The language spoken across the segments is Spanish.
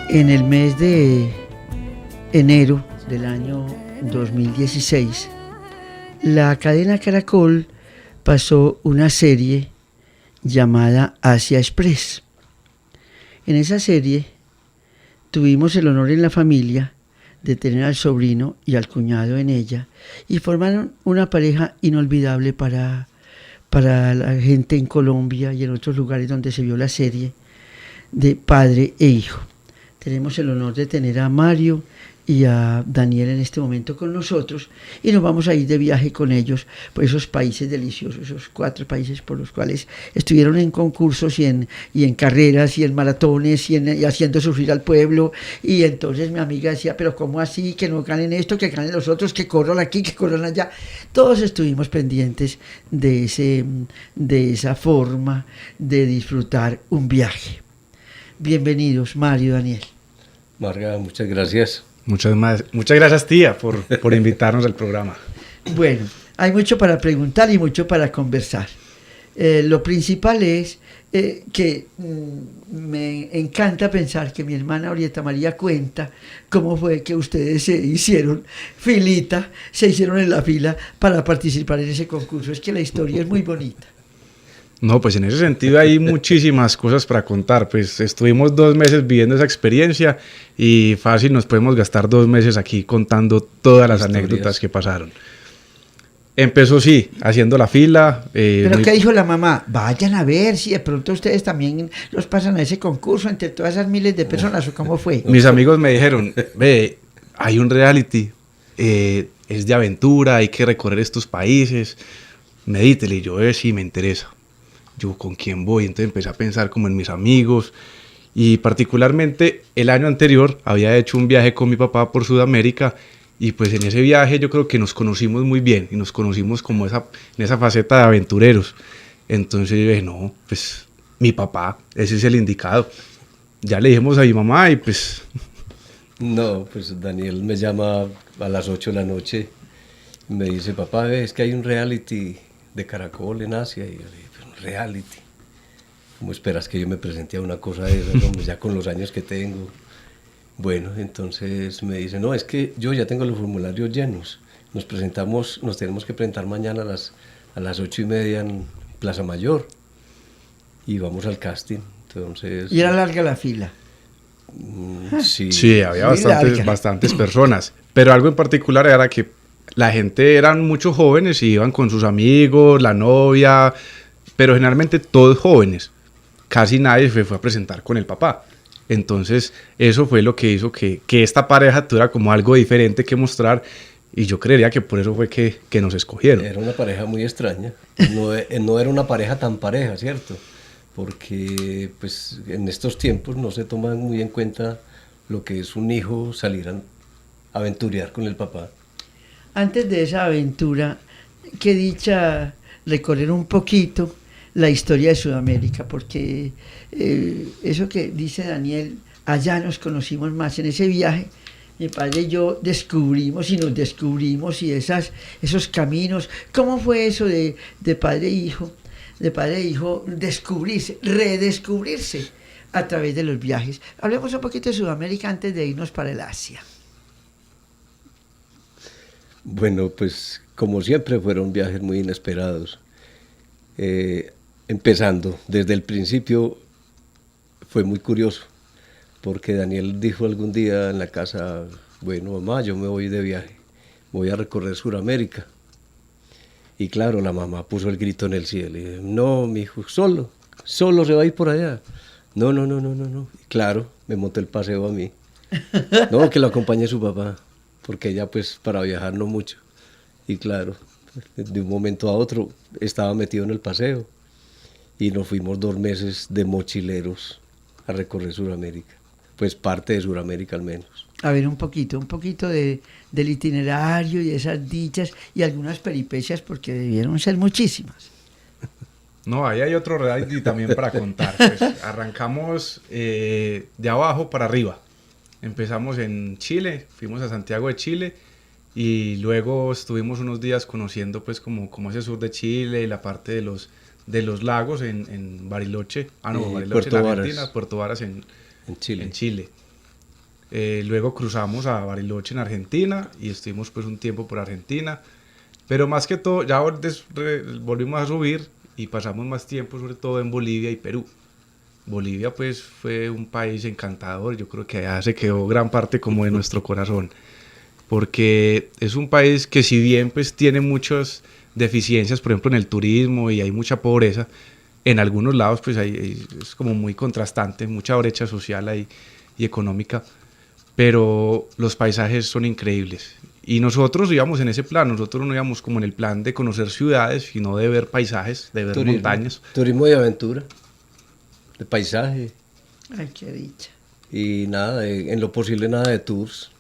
En el mes de enero del año 2016, la cadena Caracol pasó una serie llamada Asia Express. En esa serie tuvimos el honor en la familia de tener al sobrino y al cuñado en ella, y formaron una pareja inolvidable para la gente en Colombia y en otros lugares donde se vio la serie, de padre e hijo. Tenemos el honor de tener a Mario y a Daniel en este momento con nosotros, y nos vamos a ir de viaje con ellos por esos países deliciosos, esos 4 países por los cuales estuvieron en concursos y en carreras y en maratones y haciendo sufrir al pueblo. Y entonces mi amiga decía, pero ¿cómo así? Que no ganen esto, que ganen los otros, que corran aquí, que corran allá. Todos estuvimos pendientes de esa forma de disfrutar un viaje. Bienvenidos, Mario, Daniel. Marga, muchas gracias. Muchas gracias, tía, por invitarnos al programa. Bueno, hay mucho para preguntar y mucho para conversar. Lo principal es que me encanta pensar que mi hermana Orieta María cuenta cómo fue que ustedes se hicieron en la fila para participar en ese concurso. Es que la historia es muy bonita. No, pues en ese sentido hay muchísimas cosas para contar. Pues estuvimos 2 meses viviendo esa experiencia y fácil nos podemos gastar 2 meses aquí contando todas las anécdotas que pasaron. Empezó, sí, haciendo la fila. ¿Pero qué dijo la mamá? Vayan a ver si de pronto ustedes también los pasan a ese concurso entre todas esas miles de personas, ¿o cómo fue? Mis amigos me dijeron, ve, hay un reality, es de aventura, hay que recorrer estos países, medítele. Y yo, sí, me interesa. Yo, ¿con quién voy? Entonces empecé a pensar como en mis amigos, y particularmente el año anterior había hecho un viaje con mi papá por Sudamérica, y pues en ese viaje yo creo que nos conocimos muy bien y nos conocimos como en esa faceta de aventureros. Entonces yo dije, no, pues mi papá, ese es el indicado. Ya le dijimos a mi mamá y pues... No, pues Daniel me llama a las 8 de la noche y me dice, papá, es que hay un reality de Caracol en Asia. Y yo le dije, reality. ¿Cómo esperas que yo me presente a una cosa de esas, hombre, ya con los años que tengo? Bueno, entonces me dice, no, es que yo ya tengo los formularios llenos. Nos tenemos que presentar mañana a las 8:30 en Plaza Mayor. Y vamos al casting. Entonces, ¿Y era larga la fila? Sí, había bastantes personas. Pero algo en particular era que la gente eran muchos jóvenes y iban con sus amigos, la novia, pero generalmente todos jóvenes. Casi nadie fue a presentar con el papá. Entonces eso fue lo que hizo que esta pareja tuviera como algo diferente que mostrar, y yo creería que por eso fue que nos escogieron. Era una pareja muy extraña, no era una pareja tan pareja, ¿cierto? Porque pues en estos tiempos no se toma muy en cuenta lo que es un hijo salir a aventurear con el papá. Antes de esa aventura, qué dicha recorrer un poquito la historia de Sudamérica, porque eso que dice Daniel, allá nos conocimos más. En ese viaje mi padre y yo nos descubrimos y esos caminos. ¿Cómo fue eso de padre e hijo? De padre e hijo, redescubrirse a través de los viajes. Hablemos un poquito de Sudamérica antes de irnos para el Asia. Bueno, pues como siempre fueron viajes muy inesperados. Empezando desde el principio fue muy curioso, porque Daniel dijo algún día en la casa, bueno, mamá, yo me voy de viaje, voy a recorrer Sudamérica. Y claro, la mamá puso el grito en el cielo y dijo, no, mi hijo, solo se va a ir por allá. No. Y claro, me montó el paseo a mí. No, que lo acompañe su papá, porque ella pues para viajar no mucho. Y claro, de un momento a otro estaba metido en el paseo. Y nos fuimos 2 meses de mochileros a recorrer Sudamérica, pues parte de Sudamérica al menos. A ver, un poquito del itinerario y esas dichas y algunas peripecias, porque debieron ser muchísimas. No, ahí hay otro reality también para contar. Pues arrancamos de abajo para arriba. Empezamos en Chile, fuimos a Santiago de Chile, y luego estuvimos unos días conociendo pues como ese sur de Chile y la parte de los lagos en Bariloche, Bariloche en Argentina, Puerto Varas en Chile. Luego cruzamos a Bariloche en Argentina y estuvimos pues un tiempo por Argentina. Pero más que todo, ya volvimos a subir y pasamos más tiempo sobre todo en Bolivia y Perú. Bolivia pues fue un país encantador, yo creo que allá se quedó gran parte como de nuestro corazón, porque es un país que si bien pues tiene muchas deficiencias, por ejemplo en el turismo y hay mucha pobreza, en algunos lados pues es como muy contrastante, mucha brecha social ahí y económica, pero los paisajes son increíbles. Y nosotros íbamos en ese plan, nosotros no íbamos como en el plan de conocer ciudades, sino de ver paisajes, de ver montañas. Turismo de aventura, de paisaje. Ay, qué dicha. Y nada, en lo posible nada de tours,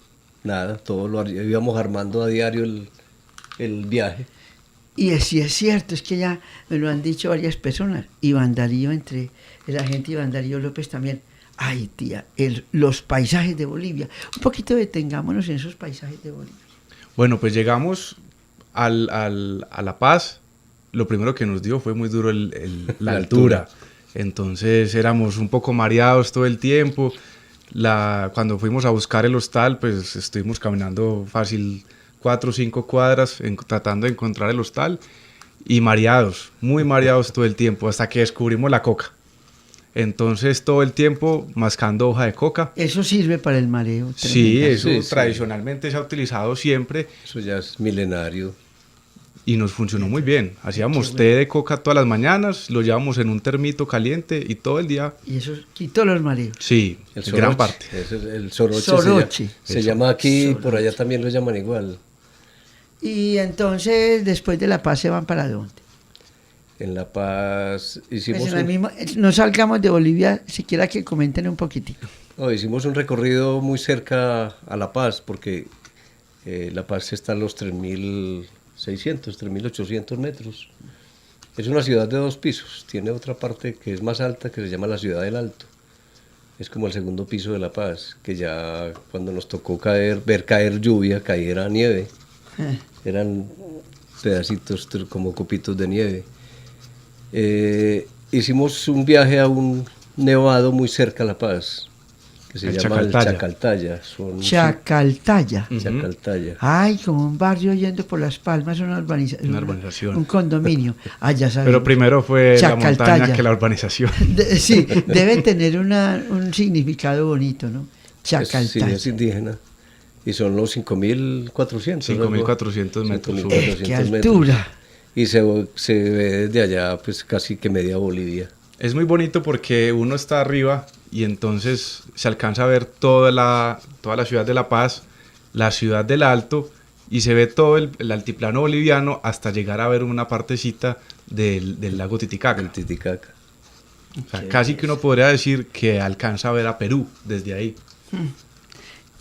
nada, todo lo íbamos armando a diario el viaje. Y sí es cierto, es que ya me lo han dicho varias personas. Iván Darío, entre el agente Iván Darío López también. Ay, tía, los paisajes de Bolivia. Un poquito detengámonos en esos paisajes de Bolivia. Bueno, pues llegamos a La Paz. Lo primero que nos dio fue muy duro la altura. Entonces éramos un poco mareados todo el tiempo. Cuando fuimos a buscar el hostal, pues estuvimos caminando fácil 4 o 5 cuadras tratando de encontrar el hostal y mareados, muy mareados todo el tiempo, hasta que descubrimos la coca. Entonces todo el tiempo mascando hoja de coca. Eso sirve para el mareo. Sí, eso Sí, tradicionalmente se ha utilizado siempre. Eso ya es milenario. Y nos funcionó muy bien. Hacíamos té de coca todas las mañanas, lo llevábamos en un termito caliente y todo el día. Y eso quitó los mareos. Sí, El gran parte. Ese es el soroche. Soroche. Se llama aquí, por allá también lo llaman igual. Y entonces, después de La Paz, ¿se van para dónde? En La Paz hicimos, Pues no salgamos de Bolivia, siquiera que comenten un poquitico. hicimos un recorrido muy cerca a La Paz, porque La Paz está a los 3.600, 3.800 metros. Es una ciudad de 2 pisos, tiene otra parte que es más alta, que se llama la Ciudad del Alto. Es como el segundo piso de La Paz, que ya cuando nos tocó ver caer lluvia, caía nieve. Eran pedacitos como copitos de nieve. Hicimos un viaje a un nevado muy cerca a La Paz, que se llama el Chacaltaya. Chacaltaya. Chacaltaya. Ay, como un barrio yendo por Las Palmas, una urbanización. Un condominio. Ah, ya sabemos. Pero primero fue Chacaltaya. la montaña que la urbanización. Sí, debe tener un significado bonito, ¿no? Chacaltaya. Sí, es indígena. Y son los 5.400. 5.400 metros. 5.400 ¡Qué altura! metros. Y se ve desde allá pues casi que media Bolivia. Es muy bonito porque uno está arriba y entonces se alcanza a ver toda la ciudad de La Paz, la ciudad del Alto, y se ve todo el altiplano boliviano hasta llegar a ver una partecita del lago Titicaca. El Titicaca. O sea, casi que uno podría decir que alcanza a ver a Perú desde ahí.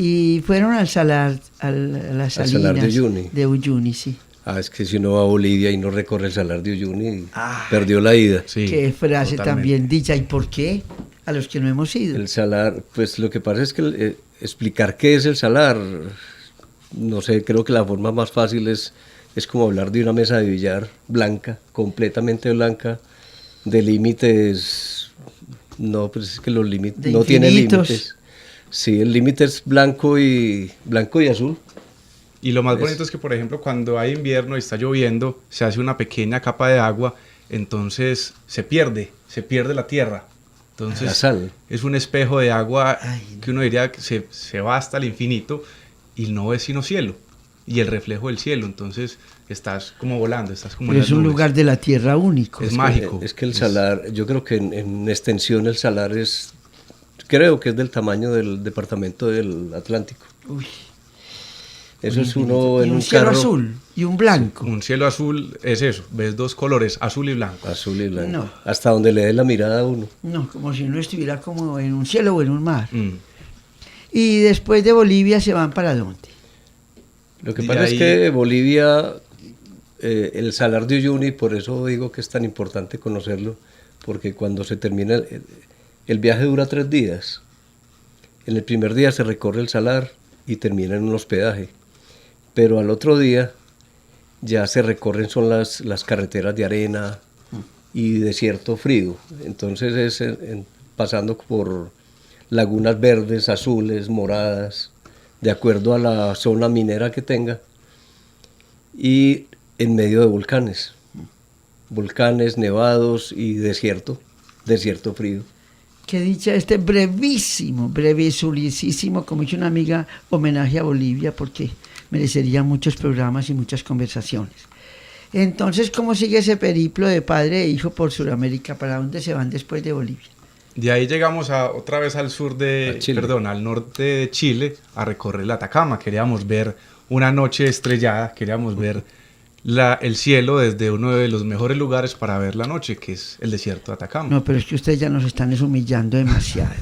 Y fueron al salar, a las Al salinas salar de Uyuni. de Uyuni, sí. Es que si uno va a Bolivia y no recorre el salar de Uyuni, perdió la ida. Sí, Qué frase totalmente. también dicha. ¿Y por qué? A los que no hemos ido. El salar, pues lo que pasa es que explicar qué es el salar, no sé, creo que la forma más fácil es como hablar de una mesa de billar blanca, completamente blanca, de límites, no, pues es que los límites, no tiene límites. Sí, el límite es blanco y azul. Y lo más bonito es que, por ejemplo, cuando hay invierno y está lloviendo, se hace una pequeña capa de agua, entonces se pierde la tierra. Entonces La sal. es un espejo de agua. Ay, que uno diría que se va hasta el infinito y no ves sino cielo y el reflejo del cielo. Entonces estás como volando, estás como Pero en es las un nubes. lugar de la tierra único. Es mágico. Es que el salar, yo creo que en extensión el salar creo que es del tamaño del departamento del Atlántico. Uy. Eso es uno Y en un un cielo carro. azul y un blanco. Un cielo azul es eso, ves 2 colores, azul y blanco. Azul y blanco. No. Hasta donde le dé la mirada a uno. No, como si uno estuviera como en un cielo o en un mar. Mm. Y después de Bolivia se van para dónde. Lo que Y pasa ahí- es que Bolivia, el salar de Uyuni, por eso digo que es tan importante conocerlo, porque cuando se termina, el viaje dura 3 días. En el primer día se recorre el salar y termina en un hospedaje, pero al otro día ya se recorren son las carreteras de arena y desierto frío. Entonces es pasando por lagunas verdes, azules, moradas, de acuerdo a la zona minera que tenga, y en medio de volcanes, nevados y desierto frío. Qué dicha este brevísimo, brevísimo, como dice una amiga, homenaje a Bolivia, porque merecería muchos programas y muchas conversaciones. Entonces, ¿cómo sigue ese periplo de padre e hijo por Sudamérica? ¿Para dónde se van después de Bolivia? De ahí llegamos otra vez al al norte de Chile, a recorrer la Atacama. Queríamos ver una noche estrellada, queríamos ver el cielo desde uno de los mejores lugares para ver la noche, que es el desierto de Atacama. No, pero es que ustedes ya nos están humillando demasiado.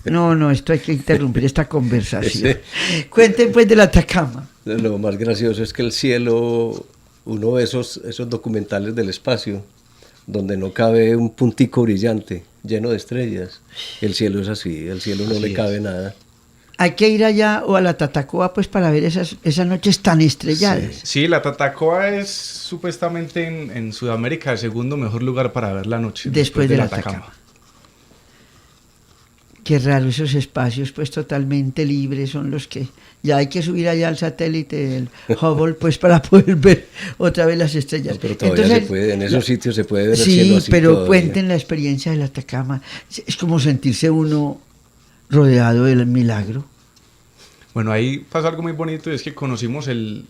No, esto hay que interrumpir esta conversación. Cuenten pues de la Atacama. Lo más gracioso es que el cielo, uno ve esos documentales del espacio, donde no cabe un puntico brillante, lleno de estrellas. El cielo es así, el cielo no le cabe nada. Hay que ir allá o a la Tatacoa pues para ver esas noches tan estrelladas. Sí, la Tatacoa es supuestamente en Sudamérica el segundo mejor lugar para ver la noche. Después de la Atacama. Qué raro, esos espacios pues totalmente libres son los que... Ya hay que subir allá al satélite del Hubble pues para poder ver otra vez las estrellas. No, pero todavía entonces, se puede, en esos sitios se puede ver el cielo así. Sí, pero todavía. Cuenten la experiencia de la Atacama. Es como sentirse uno rodeado del milagro. Bueno, ahí pasó algo muy bonito y es que conocimos el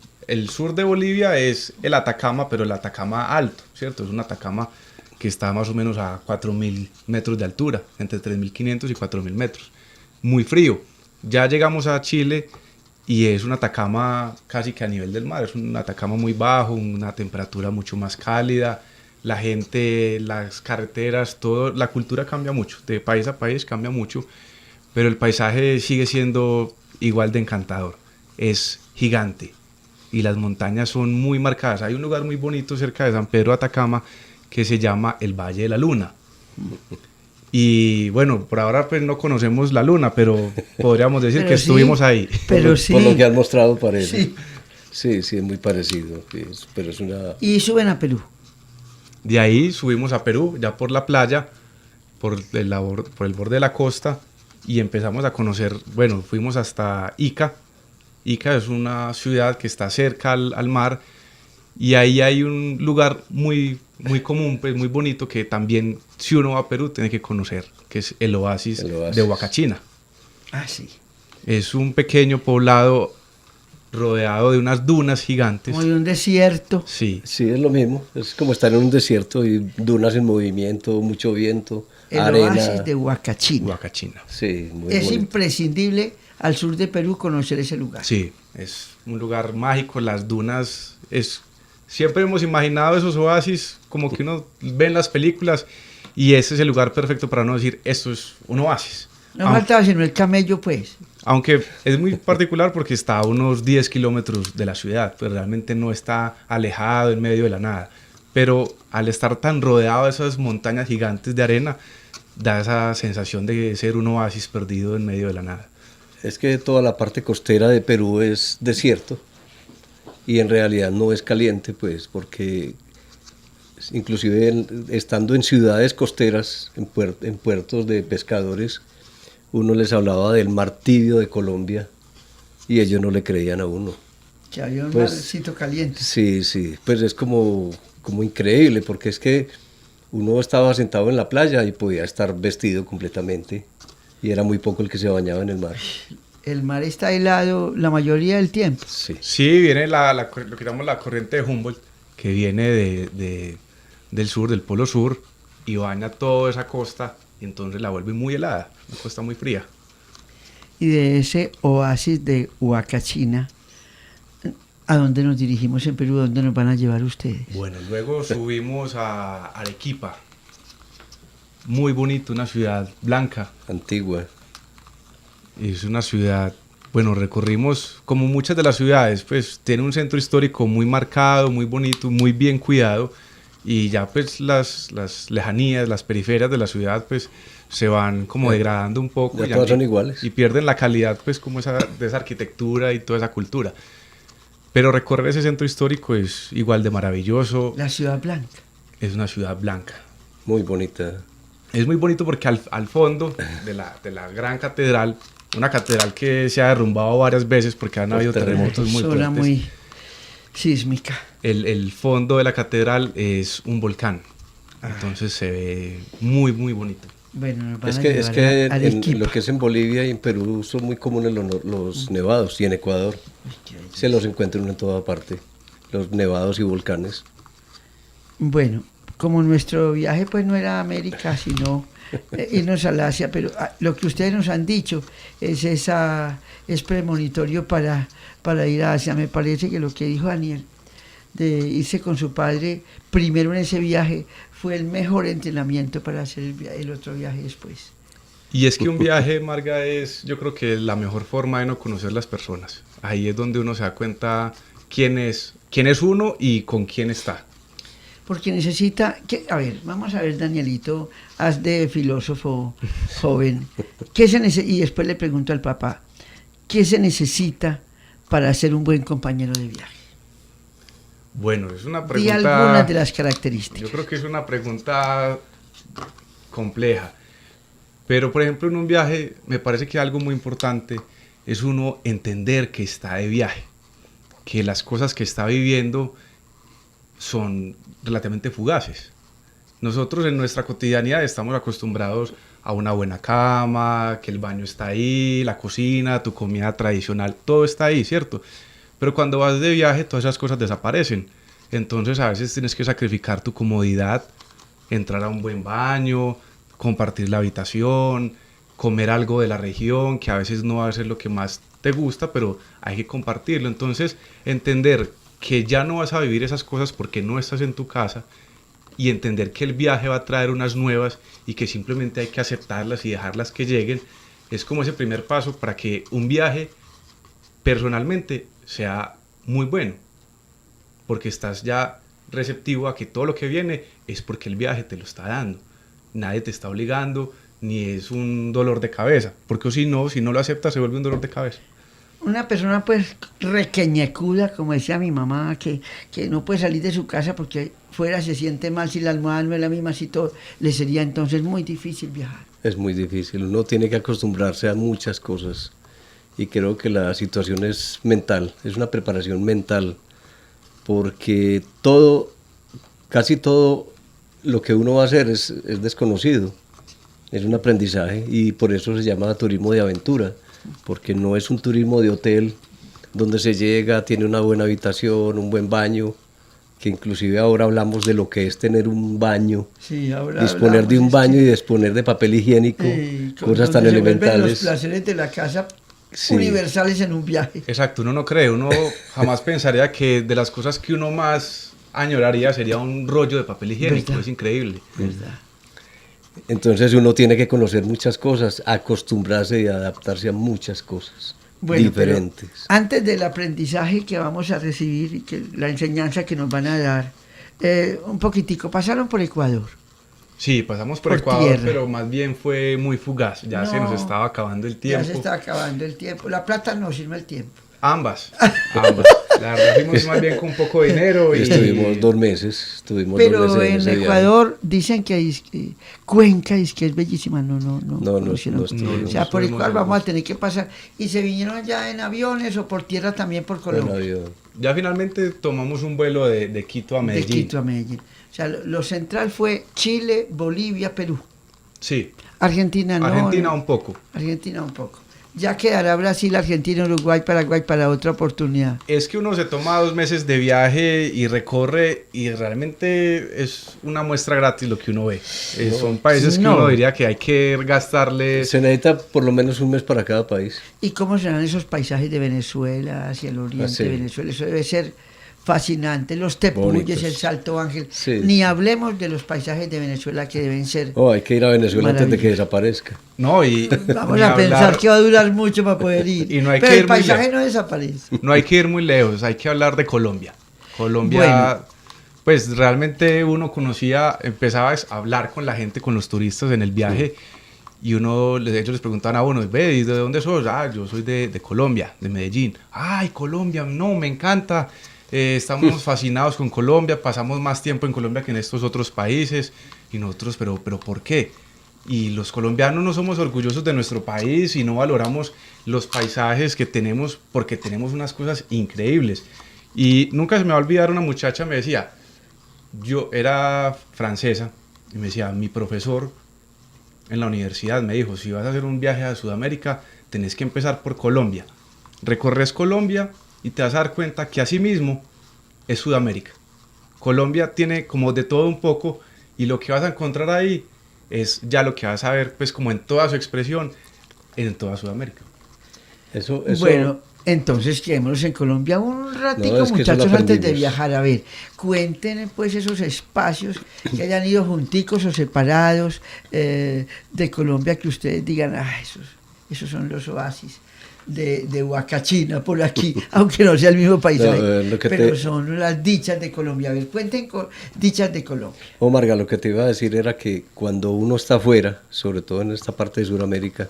sur de Bolivia, es el Atacama, pero el Atacama alto, ¿cierto? Es un Atacama que está más o menos a 4.000 metros de altura, entre 3.500 y 4.000 metros. Muy frío. Ya llegamos a Chile y es un Atacama casi que a nivel del mar, es un Atacama muy bajo, una temperatura mucho más cálida, la gente, las carreteras, todo, la cultura cambia mucho, de país a país cambia mucho, pero el paisaje sigue siendo igual de encantador, es gigante y las montañas son muy marcadas. Hay un lugar muy bonito cerca de San Pedro de Atacama que se llama el Valle de la Luna. Y bueno, por ahora pues no conocemos la luna, pero podríamos decir que estuvimos ahí. Pero por lo que han mostrado parece. Sí, es muy parecido. Pero es una... Y suben a Perú. De ahí subimos a Perú, ya por la playa, por el borde de la costa, y empezamos a conocer, bueno, fuimos hasta Ica. Ica es una ciudad que está cerca al mar, y ahí hay un lugar muy común, pues muy bonito, que también si uno va a Perú tiene que conocer, que es el oasis de Huacachina. Ah, sí. Es un pequeño poblado rodeado de unas dunas gigantes. Como de un desierto. Sí. Sí, es lo mismo. Es como estar en un desierto y dunas en movimiento, mucho viento, arena. El oasis de Huacachina. Huacachina. Sí, muy es bonito. Imprescindible al sur de Perú conocer ese lugar. Sí, es un lugar mágico. Las dunas siempre hemos imaginado esos oasis como que uno ve en las películas, y ese es el lugar perfecto para no decir esto es un oasis. No faltaba sino el camello, pues. Aunque es muy particular porque está a unos 10 kilómetros de la ciudad, pues realmente no está alejado en medio de la nada. Pero al estar tan rodeado de esas montañas gigantes de arena, da esa sensación de ser un oasis perdido en medio de la nada. Es que toda la parte costera de Perú es desierto, y en realidad no es caliente, pues, porque inclusive estando en ciudades costeras, en puertos de pescadores, uno les hablaba del mar tibio de Colombia y ellos no le creían a uno. Que había un Pues, marcito caliente. Sí, pues es como increíble, porque es que uno estaba sentado en la playa y podía estar vestido completamente, y era muy poco el que se bañaba en el mar. El mar está helado la mayoría del tiempo. Sí, viene lo que llamamos la corriente de Humboldt, que viene del sur, del polo sur, y baña toda esa costa, y entonces la vuelve muy helada, una costa muy fría. Y de ese oasis de Huacachina, ¿a dónde nos dirigimos en Perú? ¿Dónde nos van a llevar ustedes? Bueno, luego subimos a Arequipa. Muy bonito, una ciudad blanca. Antigua. Es una ciudad, bueno, recorrimos como muchas de las ciudades, pues tiene un centro histórico muy marcado, muy bonito, muy bien cuidado, y ya pues las lejanías, las periferias de la ciudad pues se van como degradando un poco. Ya todas son iguales. Y pierden la calidad pues como de esa arquitectura y toda esa cultura. Pero recorrer ese centro histórico es igual de maravilloso. La ciudad blanca. Es una ciudad blanca. Muy bonita. Es muy bonito porque al fondo de la gran catedral, una catedral que se ha derrumbado varias veces porque han habido terremotos muy Zona fuertes. muy sísmica. El fondo de la catedral es un volcán. Entonces se ve muy, muy bonito. Bueno, nos van Es a que, llevar en Arequipa. lo que es en Bolivia y en Perú son muy comunes los nevados, y en Ecuador Uy, qué belleza. se los encuentran en toda parte, los nevados y volcanes. Bueno, como nuestro viaje pues no era a América, sino irnos al Asia, pero lo que ustedes nos han dicho es premonitorio para ir a Asia. Me parece que lo que dijo Daniel, de irse con su padre primero en ese viaje, fue el mejor entrenamiento para hacer el otro viaje después. Y es que un viaje, Marga, es yo creo que la mejor forma de no conocer las personas. Ahí es donde uno se da cuenta quién es uno y con quién está. Porque necesita, a ver, vamos a ver, Danielito, haz de filósofo joven, y después le pregunto al papá, ¿qué se necesita para ser un buen compañero de viaje? Bueno, es una Di pregunta... algunas de las características. Yo creo que es una pregunta compleja. Pero, por ejemplo, en un viaje me parece que algo muy importante es uno entender que está de viaje, que las cosas que está viviendo son relativamente fugaces. Nosotros en nuestra cotidianidad estamos acostumbrados a una buena cama, que el baño está ahí, la cocina, tu comida tradicional, todo está ahí, ¿cierto? Pero cuando vas de viaje todas esas cosas desaparecen. Entonces a veces tienes que sacrificar tu comodidad, entrar a un buen baño, compartir la habitación, comer algo de la región, que a veces no va a ser lo que más te gusta, pero hay que compartirlo. Entonces entender que ya no vas a vivir esas cosas porque no estás en tu casa, y entender que el viaje va a traer unas nuevas y que simplemente hay que aceptarlas y dejarlas que lleguen, es como ese primer paso para que un viaje personalmente sea muy bueno, porque estás ya receptivo a que todo lo que viene es porque el viaje te lo está dando, nadie te está obligando, ni es un dolor de cabeza, porque si no lo aceptas se vuelve un dolor de cabeza. Una persona pues requeñecuda, como decía mi mamá, que no puede salir de su casa porque fuera se siente mal, si la almohada no es la misma, si todo, le sería entonces muy difícil viajar. Es muy difícil, uno tiene que acostumbrarse a muchas cosas y creo que la situación es mental, es una preparación mental, porque casi todo lo que uno va a hacer es desconocido, es un aprendizaje y por eso se llama turismo de aventura, porque no es un turismo de hotel donde se llega, tiene una buena habitación, un buen baño, que inclusive ahora hablamos de lo que es tener un baño, Sí, ahora disponer de un baño y disponer de papel higiénico, cosas tan donde se vuelven los elementales. placeres de la casa Sí. universales en un viaje. Exacto, uno no cree, uno jamás pensaría que de las cosas que uno más añoraría sería un rollo de papel higiénico, ¿Verdad? es increíble. ¿Verdad? Entonces uno tiene que conocer muchas cosas, acostumbrarse y adaptarse a muchas cosas Bueno, diferentes. pero antes del aprendizaje que vamos a recibir y que la enseñanza que nos van a dar, un poquitico, pasaron por Ecuador. Sí, pasamos por Por Ecuador, tierra. pero más bien fue muy fugaz, ya se nos No, estaba acabando el Ya tiempo. se está acabando el tiempo. La plata no, sino el tiempo. Ambas. La verdad fuimos más bien con poco dinero y Estuvimos 2 meses, Pero en en ese viaje. Ecuador dicen que Cuenca es que es bellísima. No No conocieron. estuvimos. O sea, por estuvimos Ecuador en vamos a bus. tener que pasar. ¿Y se vinieron ya en aviones o por tierra también por En Colombia? avión. ya finalmente tomamos un vuelo de Quito a De Medellín. Quito a Medellín. O sea, lo central fue Chile, Bolivia, Perú. Sí, Argentina no. Argentina no. un poco. Argentina un poco. Ya quedará Brasil, Argentina, Uruguay, Paraguay para otra oportunidad. Es que uno se toma 2 meses de viaje y recorre y realmente es una muestra gratis lo que uno ve. Son países que No. uno diría que hay que gastarle. Se necesita por lo menos un mes para cada país. ¿Y cómo serán esos paisajes de Venezuela, hacia el oriente sí. de Venezuela? Eso debe ser fascinante. Los tepuyes, Bonitos. el Salto Ángel. Sí. Ni hablemos de los paisajes de Venezuela que deben ser... Oh, hay que ir a Venezuela antes de que Maravilloso. desaparezca. No, y Vamos ni a pensar hablar- que va a durar mucho para poder ir. Y no hay Pero que el ir muy paisaje lejos. no desaparece. No hay que ir muy lejos, hay que hablar de Colombia. Colombia, Bueno. pues realmente uno empezaba a hablar con la gente, con los turistas en el viaje, y ellos les preguntaban a uno, ve, ¿y de dónde sos? Ah, yo soy de Colombia, de Medellín. Ay, Colombia, no, me encanta. Estamos fascinados con Colombia, pasamos más tiempo en Colombia que en estos otros países. Y nosotros, pero ¿por qué? y los colombianos no somos orgullosos de nuestro país y no valoramos los paisajes que tenemos porque tenemos unas cosas increíbles. Y nunca se me va a olvidar, una muchacha me decía, yo era francesa, y me decía, mi profesor en la universidad me dijo, si vas a hacer un viaje a Sudamérica, tenés que empezar por Colombia. Recorres Colombia y te vas a dar cuenta que así mismo es Sudamérica. Colombia tiene como de todo un poco y lo que vas a encontrar ahí es ya lo que vas a ver pues como en toda su expresión en toda Sudamérica. Eso, Bueno, entonces quedémonos en Colombia un ratico, es que eso lo muchachos, antes de aprendimos. viajar. A ver, cuenten pues esos espacios que hayan ido junticos o separados de Colombia, que ustedes digan, esos son los oasis de Huacachina por aquí, aunque no sea el mismo paisaje, pero son las dichas de Colombia. A ver, cuenten dichas de Colombia. Marga, lo que te iba a decir era que cuando uno está afuera, sobre todo en esta parte de Sudamérica,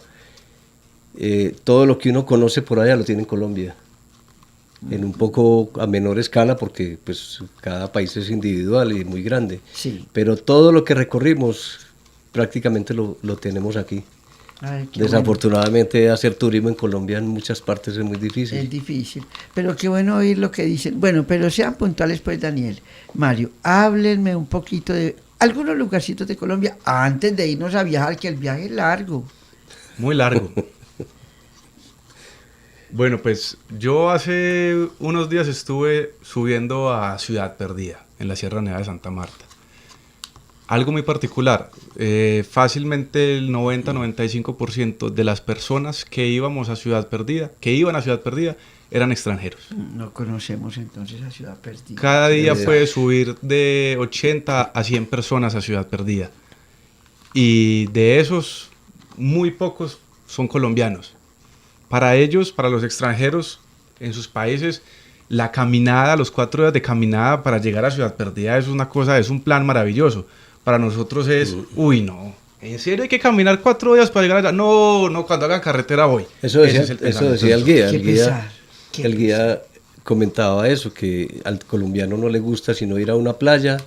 todo lo que uno conoce por allá lo tiene en Colombia, en un poco a menor escala porque pues cada país es individual y muy grande, Sí. pero todo lo que recorrimos prácticamente lo tenemos aquí. Ay, Desafortunadamente bueno, hacer turismo en Colombia en muchas partes es muy difícil. Es difícil, pero qué bueno oír lo que dicen. Bueno, pero sean puntuales pues, Daniel. Mario, háblenme un poquito de algunos lugarcitos de Colombia antes de irnos a viajar, que el viaje es largo. Muy largo. Bueno, pues yo hace unos días estuve subiendo a Ciudad Perdida, en la Sierra Nevada de Santa Marta. Algo muy particular, fácilmente el 90-95% de las personas que íbamos a Ciudad Perdida, que iban a Ciudad Perdida, eran extranjeros. No conocemos entonces a Ciudad Perdida. Cada día puede subir de 80 a 100 personas a Ciudad Perdida. Y de esos, muy pocos son colombianos. Para ellos, para los extranjeros en sus países, la caminada, los 4 días de caminada para llegar a Ciudad Perdida es una cosa, es un plan maravilloso. Para nosotros es, uy, no, ¿en serio hay que caminar 4 días para llegar allá? No, cuando hagan carretera voy. Eso decía, el guía. Qué El guía comentaba eso, que al colombiano no le gusta sino ir a una playa,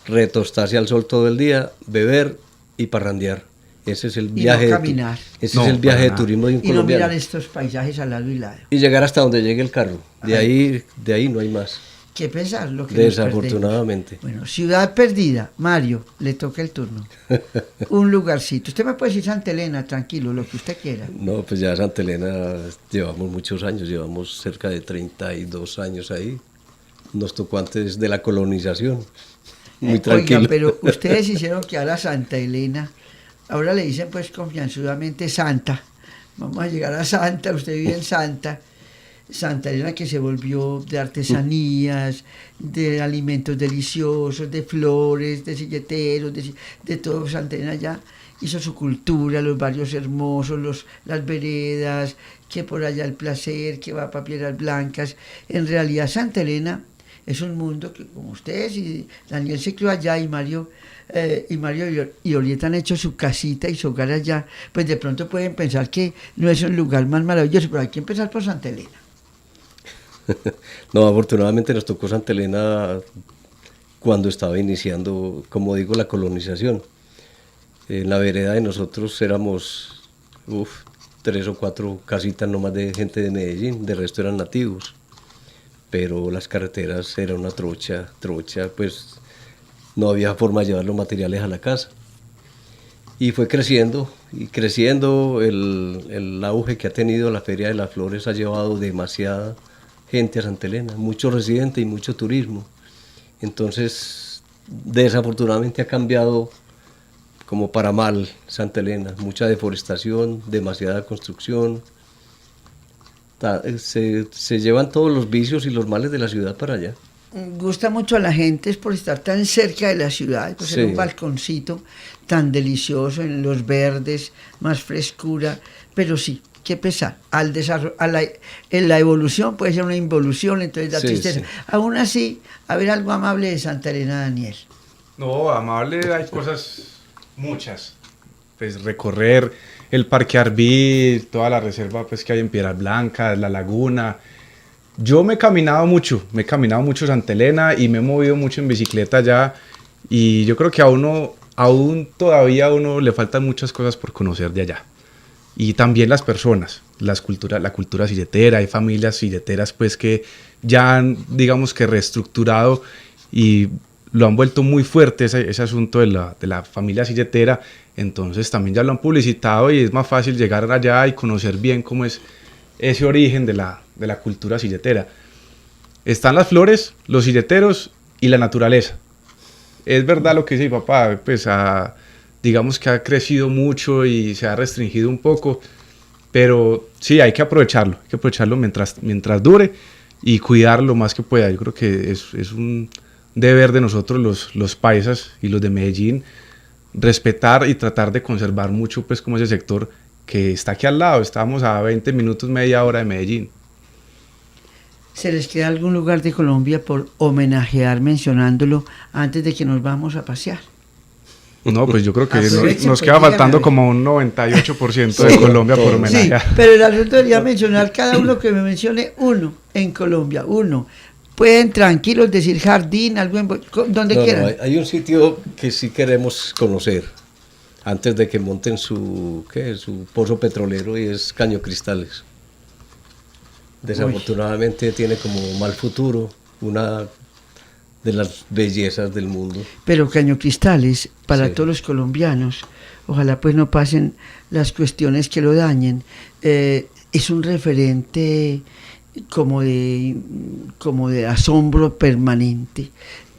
retostarse al sol todo el día, beber y parrandear. Ese es el viaje, no caminar. Es el viaje de turismo de un colombiano. Y no mirar estos paisajes al lado y lado. Y llegar hasta donde llegue el carro. De ahí no hay más. ¿Qué pensar? Lo que Desafortunadamente. Bueno, Ciudad Perdida, Mario, le toca el turno. Un lugarcito. Usted me puede decir Santa Elena, tranquilo, lo que usted quiera. No, pues ya Santa Elena llevamos muchos años, llevamos cerca de 32 años ahí. Nos tocó antes de la colonización. Muy tranquilo. Oiga, pero ustedes hicieron que ahora Santa Elena, ahora le dicen pues confianzudamente Santa. Vamos a llegar a Santa, usted vive en Santa. Santa Elena, que se volvió de artesanías, de alimentos deliciosos, de flores, de silleteros, de todo. Santa Elena ya hizo su cultura, los barrios hermosos, las veredas, que por allá el placer, que va para Piedras Blancas. En realidad Santa Elena es un mundo que, como ustedes y Daniel se crió allá y Mario y Orieta han hecho su casita y su hogar allá, pues de pronto pueden pensar que no es un lugar más maravilloso, pero hay que empezar por Santa Elena. No, afortunadamente nos tocó Santa Elena cuando estaba iniciando, como digo, la colonización. En la vereda de nosotros éramos 3 o 4 casitas nomás de gente de Medellín, de resto eran nativos. Pero las carreteras eran una trocha, pues no había forma de llevar los materiales a la casa. Y fue creciendo, el auge que ha tenido la Feria de las Flores ha llevado demasiada gente a Santa Elena, mucho residente y mucho turismo. Entonces, desafortunadamente ha cambiado como para mal Santa Elena, mucha deforestación, demasiada construcción. Se llevan todos los vicios y los males de la ciudad para allá. Gusta mucho a la gente es por estar tan cerca de la ciudad, pues Sí. en un balconcito tan delicioso, en los verdes, más frescura, pero sí, qué pesar. Al desarrollo, en la evolución puede ser una involución, entonces da Sí, tristeza. sí. Aún así, a ver algo amable de Santa Elena, Daniel. No, amable hay cosas muchas. Pues recorrer el Parque Arví, toda la reserva pues, que hay en Piedras Blancas, la laguna. Yo me he caminado mucho Santa Elena y me he movido mucho en bicicleta allá. Y yo creo que a uno aún todavía a uno le faltan muchas cosas por conocer de allá. Y también las personas, la cultura silletera, hay familias silleteras pues que ya han, digamos que reestructurado y lo han vuelto muy fuerte ese asunto de la familia silletera, entonces también ya lo han publicitado y es más fácil llegar allá y conocer bien cómo es ese origen de la cultura silletera. Están las flores, los silleteros y la naturaleza. Es verdad lo que dice mi papá, pues digamos que ha crecido mucho y se ha restringido un poco, pero sí, hay que aprovecharlo mientras dure y cuidarlo lo más que pueda. Yo creo que es un deber de nosotros los paisas y los de Medellín respetar y tratar de conservar mucho pues como ese sector que está aquí al lado. Estamos a 20 minutos, media hora de Medellín. ¿Se les queda algún lugar de Colombia por homenajear mencionándolo antes de que nos vamos a pasear? No, pues yo creo que Aprovechen, nos pues, queda faltando díganme. como un 98% de Colombia por Sí, homenajear. pero el asunto debería mencionar cada uno que me mencione uno en Colombia, uno. Pueden tranquilos decir jardín, algo donde No, quieran. hay un sitio que sí queremos conocer antes de que monten su pozo petrolero y es Caño Cristales. Desafortunadamente tiene como mal futuro, una de las bellezas del mundo. Pero Caño Cristales, para Sí. todos los colombianos, ojalá pues no pasen las cuestiones que lo dañen, es un referente como de asombro permanente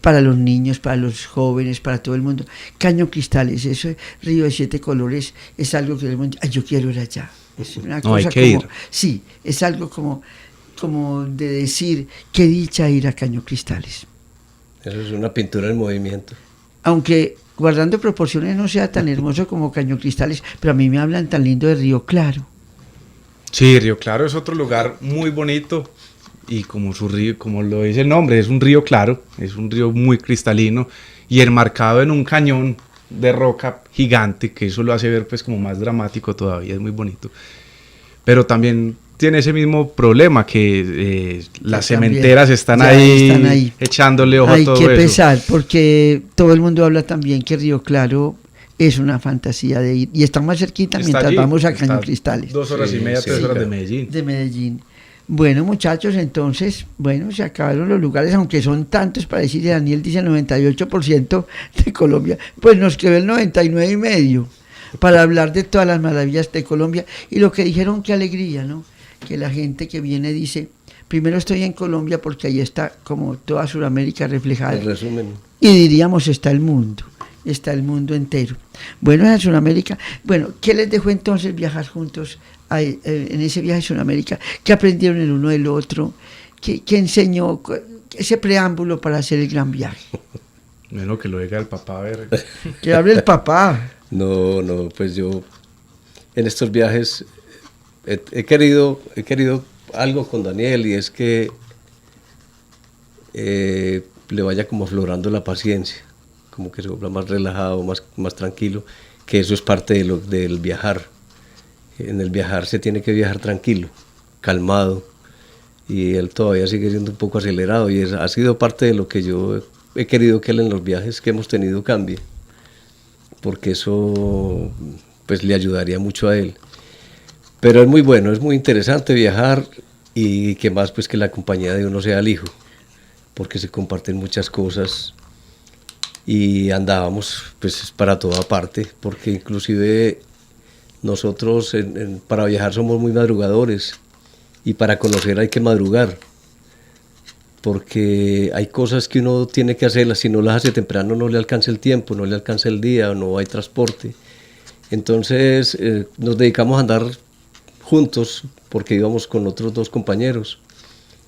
para los niños, para los jóvenes, para todo el mundo. Caño Cristales, ese río de 7 colores, es algo que yo quiero ir allá. Es una No, hay cosa que como, ir. sí, es algo como de decir, qué dicha ir a Caño Cristales. Eso es una pintura en movimiento. Aunque guardando proporciones no sea tan hermoso como Caño Cristales, pero a mí me hablan tan lindo de Río Claro. Sí, Río Claro es otro lugar muy bonito y como su río, como lo dice el nombre, es un río claro, es un río muy cristalino y enmarcado en un cañón de roca gigante, que eso lo hace ver pues como más dramático todavía, es muy bonito. Pero también tiene ese mismo problema que las también, cementeras están ya ahí, están ahí. echándole ojo Hay a todo que eso. pesar, porque todo el mundo habla también que Río Claro es una fantasía de ir. Y está más cerquita Está mientras allí, vamos a está Caño Cristales, 2 horas y Sí, media, sí, 3 horas de claro. Medellín. de Medellín. Bueno, muchachos, entonces, se acabaron los lugares, aunque son tantos, para decirle, Daniel dice 98% de Colombia, pues nos quedó el 99,5% para hablar de todas las maravillas de Colombia. Y lo que dijeron, qué alegría, ¿no? Que la gente que viene dice, primero estoy en Colombia porque ahí está como toda Sudamérica reflejada. En resumen, Y diríamos, está el mundo entero. Bueno, en Sudamérica, ¿qué les dejó entonces viajar juntos en ese viaje a Sudamérica? ¿Qué aprendieron el uno del otro? ¿Qué enseñó ese preámbulo para hacer el gran viaje? Bueno, que lo diga el papá, a ver. Que hable el papá. no, pues yo en estos viajes he querido algo con Daniel y es que le vaya como aflorando la paciencia, como que se vuelva más relajado, más tranquilo, que eso es parte del viajar. En el viajar se tiene que viajar tranquilo, calmado, y él todavía sigue siendo un poco acelerado y ha sido parte de lo que yo he querido que él en los viajes que hemos tenido cambie, porque eso pues le ayudaría mucho a él. Pero es muy bueno, es muy interesante viajar y que más pues que la compañía de uno sea el hijo, porque se comparten muchas cosas y andábamos pues para toda parte, porque inclusive nosotros para viajar somos muy madrugadores y para conocer hay que madrugar, porque hay cosas que uno tiene que hacerlas, si no las hace temprano no le alcanza el tiempo, no le alcanza el día, no hay transporte. Entonces nos dedicamos a andar juntos porque íbamos con otros 2 compañeros.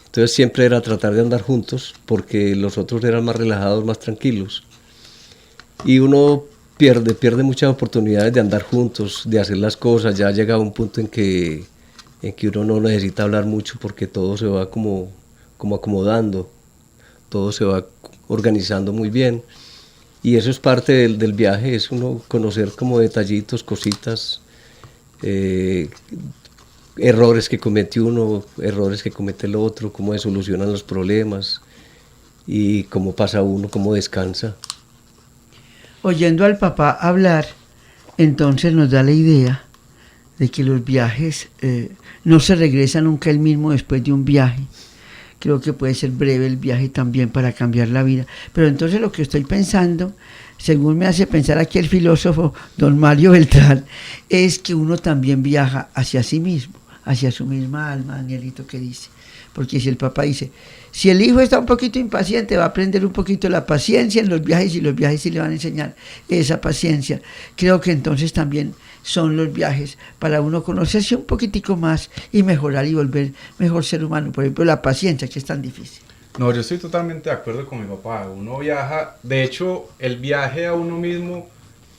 Entonces siempre era tratar de andar juntos porque los otros eran más relajados, más tranquilos. Y uno pierde muchas oportunidades de andar juntos, de hacer las cosas. Ya llega un punto en que uno no necesita hablar mucho porque todo se va como acomodando, todo se va organizando muy bien. Y eso es parte del viaje, es uno conocer como detallitos, cositas, errores que comete uno, errores que comete el otro, cómo se solucionan los problemas y cómo pasa uno, cómo descansa. oyendo al papá hablar, entonces nos da la idea de que los viajes no se regresa nunca el mismo después de un viaje. Creo que puede ser breve el viaje también para cambiar la vida. Pero entonces lo que estoy pensando, según me hace pensar aquí el filósofo don Mario Beltrán, es que uno también viaja hacia sí mismo, hacia su misma alma, Danielito, que dice. Porque si el papá dice, si el hijo está un poquito impaciente, va a aprender un poquito la paciencia en los viajes, y los viajes sí le van a enseñar esa paciencia. Creo que entonces también son los viajes para uno conocerse un poquitico más y mejorar y volver mejor ser humano. Por ejemplo, la paciencia, que es tan difícil. No, yo estoy totalmente de acuerdo con mi papá. Uno viaja, de hecho, el viaje a uno mismo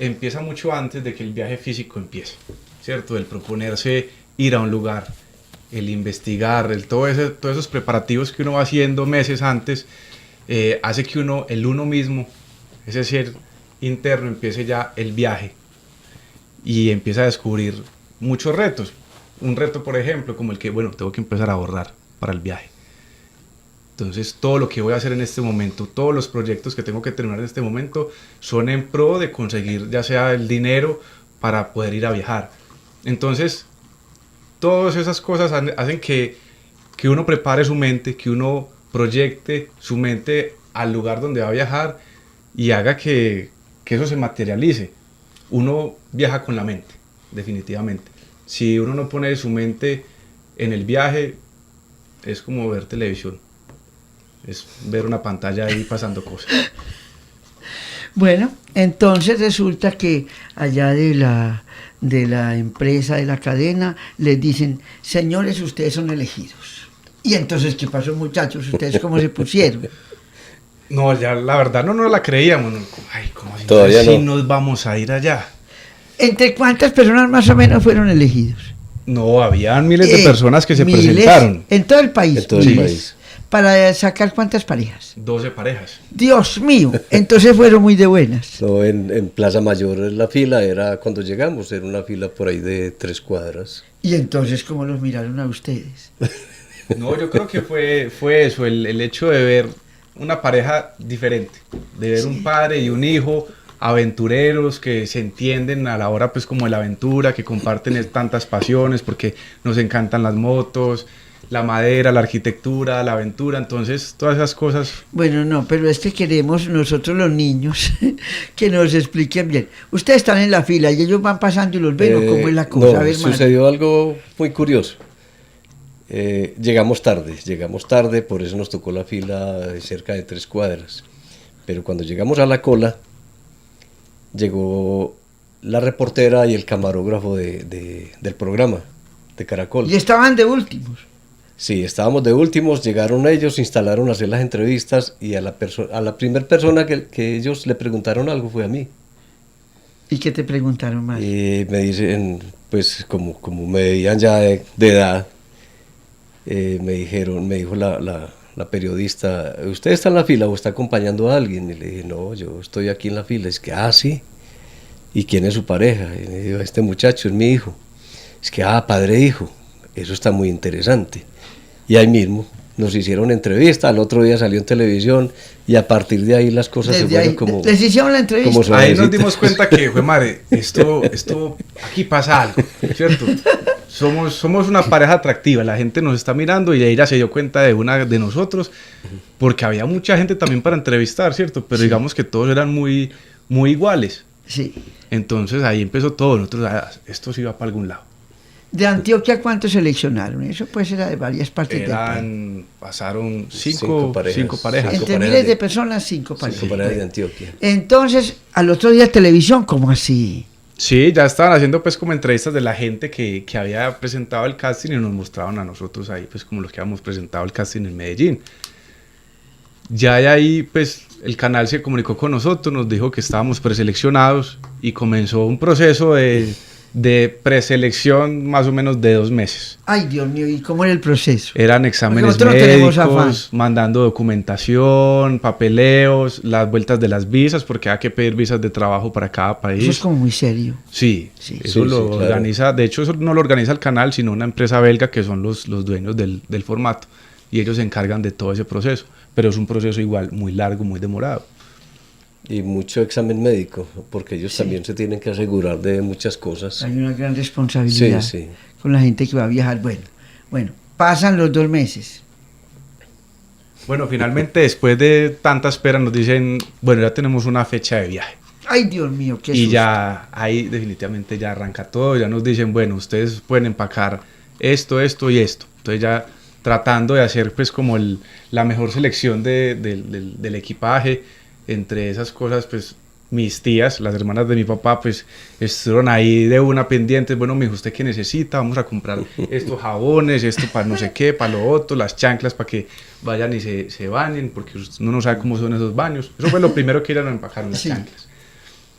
empieza mucho antes de que el viaje físico empiece, ¿cierto? El proponerse ir a un lugar, el investigar, todos esos preparativos que uno va haciendo meses antes, hace que uno mismo, ese ser interno, empiece ya el viaje y empieza a descubrir muchos retos. Un reto, por ejemplo, como el que, bueno, tengo que empezar a ahorrar para el viaje. Entonces, todo lo que voy a hacer en este momento, todos los proyectos que tengo que terminar en este momento, son en pro de conseguir ya sea el dinero para poder ir a viajar. Entonces, todas esas cosas hacen que uno prepare su mente, que uno proyecte su mente al lugar donde va a viajar y haga que eso se materialice. Uno viaja con la mente, definitivamente. Si uno no pone su mente en el viaje, es como ver televisión. Es ver una pantalla ahí pasando cosas. Bueno, entonces resulta que allá de la empresa, de la cadena, les dicen, señores, ustedes son elegidos. Y entonces, ¿qué pasó, muchachos? ¿Ustedes cómo se pusieron? No, ya la verdad no nos la creíamos. No. Ay, ¿cómo así? Todavía Sí no. nos vamos a ir allá. ¿Entre cuántas personas más o menos fueron elegidos? No, habían miles de personas que se Miles, presentaron. en todo el país. En todo el Sí. país. ¿Para sacar cuántas parejas? 12 parejas. Dios mío, entonces fueron muy de buenas. No, en Plaza Mayor la fila era, cuando llegamos, era una fila por ahí de 3 cuadras. Y entonces, ¿cómo los miraron a ustedes? No, yo creo que fue eso, el hecho de ver una pareja diferente, de ver un padre y un hijo aventureros que se entienden a la hora pues como de la aventura, que comparten tantas pasiones porque nos encantan las motos, la madera, la arquitectura, la aventura, entonces todas esas cosas. Bueno, no, pero es que queremos nosotros los niños que nos expliquen bien. Ustedes están en la fila y ellos van pasando y los ven, ¿o cómo es la cosa? No, A ver, Mario. sucedió algo muy curioso. Llegamos tarde, por eso nos tocó la fila de cerca de 3 cuadras. Pero cuando llegamos a la cola, llegó la reportera y el camarógrafo del programa de Caracol. Y estaban de últimos. Sí, estábamos de últimos, llegaron ellos, instalaron a hacer las entrevistas y a la primera persona que ellos le preguntaron algo fue a mí. ¿Y qué te preguntaron más? Y me dicen, pues como me veían ya de edad, me dijo la periodista, ¿usted está en la fila o está acompañando a alguien? Y le dije, no, yo estoy aquí en la fila. Es que, sí. ¿Y quién es su pareja? Y me dijo, este muchacho es mi hijo. Es que, padre e hijo, eso está muy interesante. Y ahí mismo nos hicieron entrevista, al otro día salió en televisión y a partir de ahí las cosas Desde se fueron ahí, como... les hicieron la entrevista. como Ahí nos suavecitas. dimos cuenta que, fue madre, esto, aquí pasa algo, ¿cierto? Somos una pareja atractiva, la gente nos está mirando y ella se dio cuenta de una de nosotros, porque había mucha gente también para entrevistar, ¿cierto? Pero digamos que todos eran muy, muy iguales. Sí. Entonces ahí empezó todo, nosotros, esto sí va para algún lado. ¿De Antioquia cuántos seleccionaron? Eso pues era de varias partes del país. Pasaron Cinco parejas. cinco parejas. Entre parejas miles de- de personas, 5 parejas. 5 parejas de Antioquia. Entonces, al otro día televisión, ¿cómo así? Sí, ya estaban haciendo pues como entrevistas de la gente que había presentado el casting y nos mostraban a nosotros ahí pues como los que habíamos presentado el casting en Medellín. Ya de ahí pues el canal se comunicó con nosotros, nos dijo que estábamos preseleccionados y comenzó un proceso de preselección más o menos de 2 meses. Ay, Dios mío, ¿y cómo era el proceso? Eran exámenes nosotros no tenemos médicos, mandando documentación, papeleos, las vueltas de las visas, porque hay que pedir visas de trabajo para cada país. Eso es como muy serio. Sí, Sí. eso Sí, lo sí, claro. organiza, de hecho eso no lo organiza el canal, sino una empresa belga que son los dueños del formato y ellos se encargan de todo ese proceso, pero es un proceso igual muy largo, muy demorado. Y mucho examen médico, porque ellos Sí. también se tienen que asegurar de muchas cosas. Hay una gran responsabilidad Sí, sí. con la gente que va a viajar. Bueno, pasan los 2 meses. Bueno, finalmente después de tanta espera nos dicen, bueno, ya tenemos una fecha de viaje. Ay, Dios mío, qué Y susto. ya ahí definitivamente ya arranca todo, ya nos dicen, bueno, ustedes pueden empacar esto, esto y esto. Entonces ya tratando de hacer pues como la mejor selección del equipaje, entre esas cosas pues mis tías, las hermanas de mi papá, pues estuvieron ahí de una pendiente, bueno, me dijo, ¿usted qué necesita? Vamos a comprar estos jabones, esto para no sé qué, para lo otro, las chanclas para que vayan y se bañen, porque uno no sabe cómo son esos baños. Eso fue lo primero que iban a empacar, las Sí. chanclas.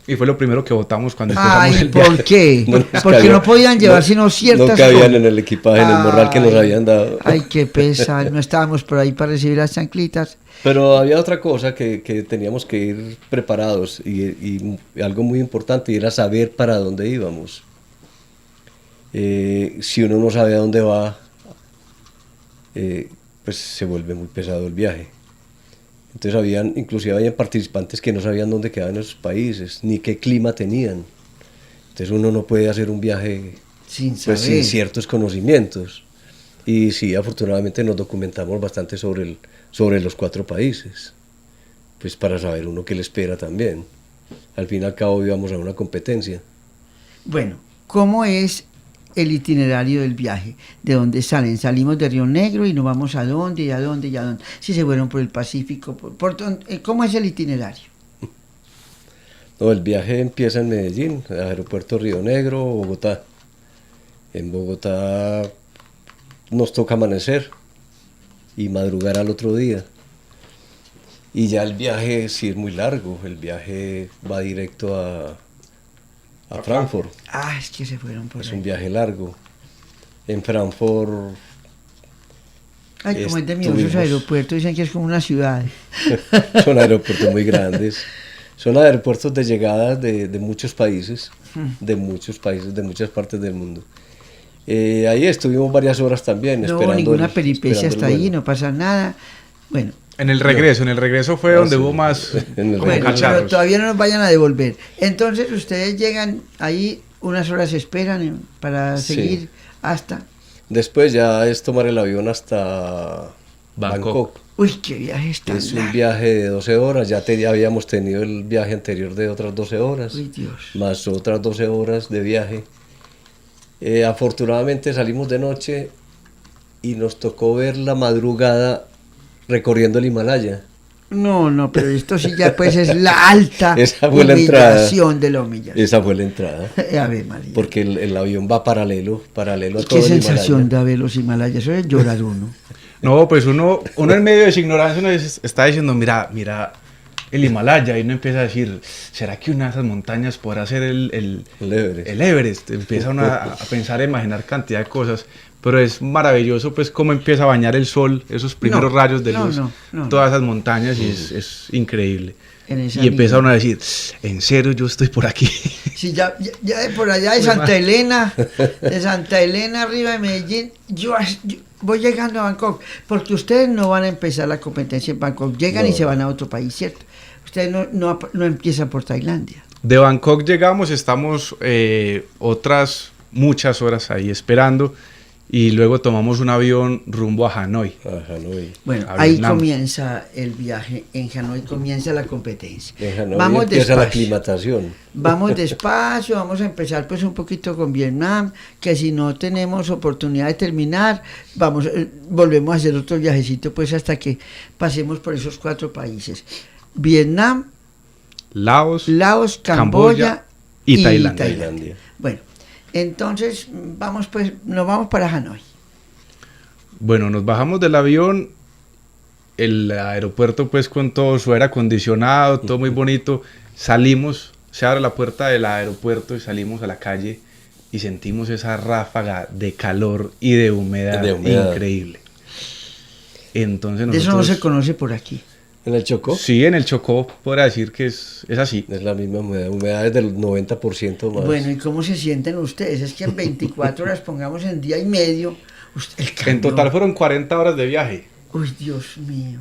Y fue lo primero que votamos cuando empezamos Ay, el viaje. ¿por qué? No nos Porque cabía- no podían llevar sino ciertas No cabían cosas. en el equipaje, en el morral que nos Ay, habían dado. Ay, qué pesar. No estábamos por ahí para recibir las chanclitas. Pero había otra cosa que teníamos que ir preparados y algo muy importante y era saber para dónde íbamos. Si uno no sabe a dónde va, pues se vuelve muy pesado el viaje. Entonces inclusive habían participantes que no sabían dónde quedaban esos países, ni qué clima tenían. Entonces uno no puede hacer un viaje Sin saber. pues, sin ciertos conocimientos. Y sí, afortunadamente nos documentamos bastante sobre los 4 países, pues para saber uno qué le espera también. Al fin y al cabo íbamos a una competencia. Bueno, ¿cómo es el itinerario del viaje? ¿De dónde salen? Salimos de Río Negro y nos vamos a dónde, y a dónde, y a dónde. Si se fueron por el Pacífico, ¿cómo es el itinerario? No, el viaje empieza en Medellín, aeropuerto Río Negro, Bogotá. En Bogotá nos toca amanecer y madrugar al otro día. Y ya el viaje sí es muy largo, el viaje va directo a Frankfurt, Ah, es que se fueron por es ahí. un viaje largo. En Frankfurt Ay, como es de miedosos estuvimos- aeropuertos, dicen que es como una ciudad. son aeropuertos muy grandes, son aeropuertos de llegada de muchos países, de muchas partes del mundo. Ahí estuvimos varias horas también No hubo esperando ninguna el- peripecia esperando hasta el ahí, vuelo. no pasa nada. Bueno, En el regreso fue Ah, donde sí. hubo más En el como regreso. pero cacharros. todavía no nos vayan a devolver. Entonces ustedes llegan ahí, unas horas esperan para Sí. seguir hasta... Después ya es tomar el avión hasta Bangkok. Uy, qué viaje tan Es un largo. viaje de 12 horas, ya habíamos tenido el viaje anterior de otras 12 horas, Uy, Dios. más otras 12 horas de viaje. Afortunadamente salimos de noche y nos tocó ver la madrugada recorriendo el Himalaya. No, pero esto sí ya pues es la alta Esa fue la entrada. humillación de la humillación. Esa fue la entrada, Ave María. porque el avión va paralelo a ¿Y todo qué el sensación Himalaya. da ver los Himalayas? Eso es llorar uno. No, pues uno en medio de su ignorancia uno está diciendo, mira el Himalaya, y uno empieza a decir, ¿será que una de esas montañas podrá ser El Everest. el Everest? Empieza uno a pensar, a imaginar cantidad de cosas, pero es maravilloso pues cómo empieza a bañar el sol, esos primeros No, rayos de no, luz, no. todas esas montañas, y es increíble. En esa Y empieza línea. uno a decir, ¿en serio yo estoy por aquí? Si ya de por allá de Santa Elena, arriba de Medellín, yo voy llegando a Bangkok, porque ustedes no van a empezar la competencia en Bangkok, llegan y No. se van a otro país, ¿cierto? Ustedes no empiezan por Tailandia. De Bangkok llegamos, estamos otras muchas horas ahí esperando, y luego tomamos un avión rumbo a Hanoi. A Hanoi. Bueno, A ahí Vietnam. comienza el viaje, en Hanoi comienza la competencia. En Hanoi Vamos empieza la despacio. aclimatación. Vamos despacio, vamos a empezar pues un poquito con Vietnam, que si no tenemos oportunidad de terminar, volvemos a hacer otro viajecito pues hasta que pasemos por esos 4 países. Vietnam, Laos, Laos, Camboya Camboya y Tailandia. Tailandia. Bueno, entonces nos vamos para Hanoi. Bueno, nos bajamos del avión, el aeropuerto pues con todo su aire acondicionado, todo muy bonito, salimos, se abre la puerta del aeropuerto y salimos a la calle y sentimos esa ráfaga de calor y de humedad, increíble. Entonces De eso no nosotros, se conoce por aquí. ¿En el Chocó? sí, en el Chocó podría decir que es así. Es la misma humedad, humedad es del 90% más. Bueno, ¿y cómo se sienten ustedes? Es que en 24 horas, pongamos en día y medio, el calor. En total fueron 40 horas de viaje. Uy, Dios mío.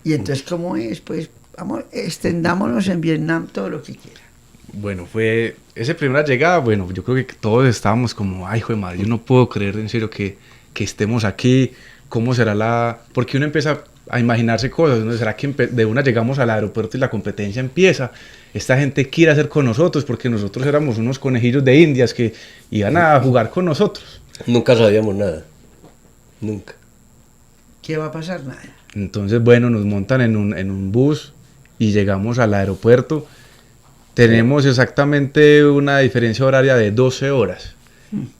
Y entonces, ¿cómo es? Pues vamos, extendámonos en Vietnam todo lo que quiera. Bueno, fue esa primera llegada, bueno, yo creo que todos estábamos como, ay, hijo de madre, yo no puedo creer en serio que estemos aquí, ¿cómo será la...? Porque uno empieza a imaginarse cosas, ¿no? ¿Será que de una llegamos al aeropuerto y la competencia empieza? Esta gente quiere hacer con nosotros porque nosotros éramos unos conejillos de indias que iban a jugar con nosotros. Nunca sabíamos nada, nunca. ¿Qué va a pasar? Nada. Entonces, bueno, nos montan en un bus y llegamos al aeropuerto. Tenemos exactamente una diferencia horaria de 12 horas.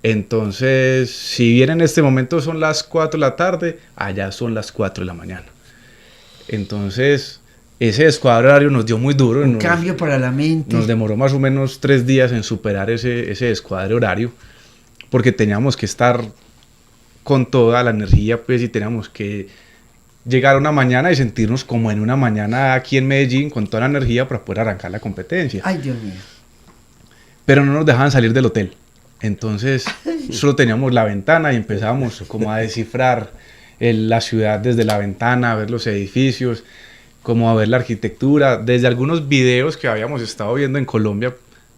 Entonces, si bien en este momento son las 4 de la tarde, allá son las 4 de la mañana. Entonces, ese descuadro horario nos dio muy duro. Un cambio para la mente. Nos demoró más o menos 3 días en superar ese descuadro horario, porque teníamos que estar con toda la energía, pues, y teníamos que llegar una mañana y sentirnos como en una mañana aquí en Medellín con toda la energía para poder arrancar la competencia. Ay, Dios mío. Pero no nos dejaban salir del hotel. Entonces solo teníamos la ventana y empezábamos como a descifrar la ciudad desde la ventana, a ver los edificios, como a ver la arquitectura. Desde algunos videos que habíamos estado viendo en Colombia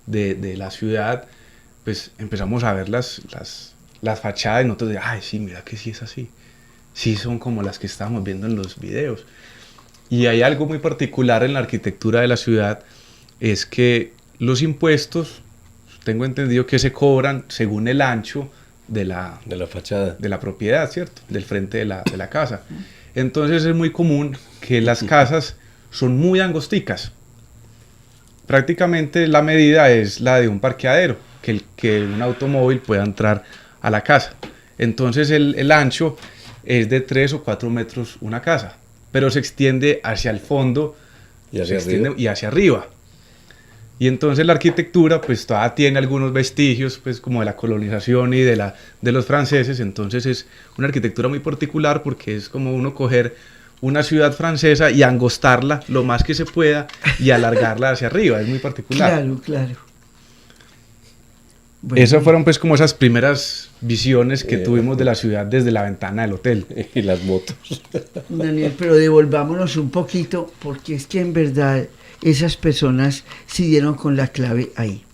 de la ciudad, pues empezamos a ver las fachadas y nosotros decíamos, ay, sí, mira que sí es así. Sí son como las que estábamos viendo en los videos. Y hay algo muy particular en la arquitectura de la ciudad, es que los impuestos, tengo entendido que se cobran según el ancho de la fachada, de la propiedad, ¿cierto? Del frente de la casa. Entonces es muy común que las casas son muy angosticas. Prácticamente la medida es la de un parqueadero, que un automóvil pueda entrar a la casa. Entonces el ancho es de 3 o 4 metros una casa, pero se extiende hacia el fondo y hacia arriba. Y entonces la arquitectura pues todavía tiene algunos vestigios pues como de la colonización y de los franceses. Entonces es una arquitectura muy particular porque es como uno coger una ciudad francesa y angostarla lo más que se pueda y alargarla hacia arriba. Es muy particular. Claro, claro. Bueno, esas fueron pues como esas primeras visiones que tuvimos de la ciudad desde la ventana del hotel. Y las motos. Daniel, pero devolvámonos un poquito, porque es que en verdad esas personas sí dieron con la clave ahí.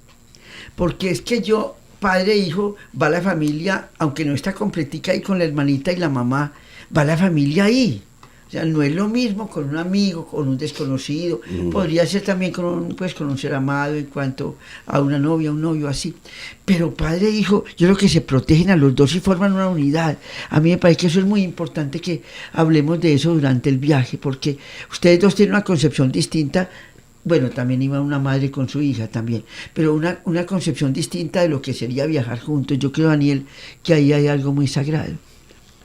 Porque es que yo, padre e hijo, va la familia, aunque no está completica ahí con la hermanita y la mamá, va la familia ahí. O sea, no es lo mismo con un amigo, con un desconocido. Podría ser también con un ser amado en cuanto a una novia, un novio, así. Pero padre e hijo, yo creo que se protegen a los dos y forman una unidad. A mí me parece que eso es muy importante que hablemos de eso durante el viaje, porque ustedes dos tienen una concepción distinta. Bueno, también iba una madre con su hija también, pero una concepción distinta de lo que sería viajar juntos. Yo creo, Daniel, que ahí hay algo muy sagrado.